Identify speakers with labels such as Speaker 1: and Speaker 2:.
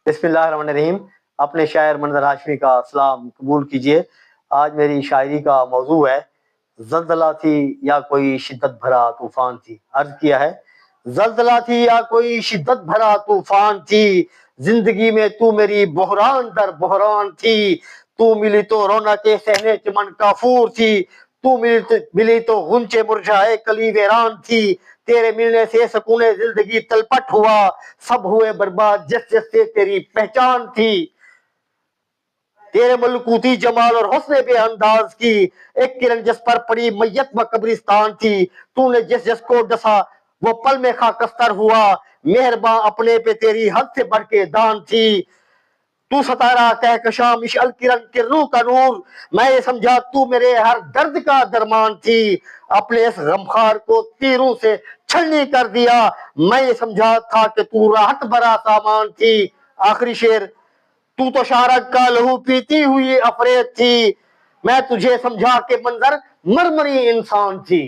Speaker 1: بسم اللہ الرحمن الرحیم. اپنے شاعر منظر ہاشمی کا سلام قبول کیجئے. آج میری شاعری کا موضوع ہے زلزلہ تھی یا کوئی شدت بھرا طوفان تھی. عرض کیا ہے زلزلہ تھی یا کوئی شدت بھرا طوفان تھی، زندگی میں تو میری بحران در بحران تھی. تو ملی تو رونق صحنے چمن کافور تھی، تو ملی تو غنچے مرجھائے کلی ویران تھی. تیرے ملنے سے سکون زندگی تلپٹ ہوا، سب ہوئے برباد جس جس سے تیری پہچان تھی. تیرے ملکوتی جمال اور حسن بے انداز کی ایک کرن جس پر پڑی میت و قبرستان تھی. تو نے جس جس کو ڈسا وہ پل میں خاکستر ہوا، مہرباں اپنے پہ تیری حد سے بڑھ کے دان تھی. تو ستارہ کہکشاں مشعل کرن کرنوں کا نور، میں یہ سمجھا تو میرے ہر درد کا درمان تھی. اپنے اس غمخار کو تیروں سے چھلنی کر دیا، میں یہ سمجھا تھا کہ تو راحت بھرا سامان تھی. آخری شعر. تو تو شارک کا لہو پیتی ہوئی افریت تھی، میں تجھے سمجھا کہ منظر مرمری انسان تھی.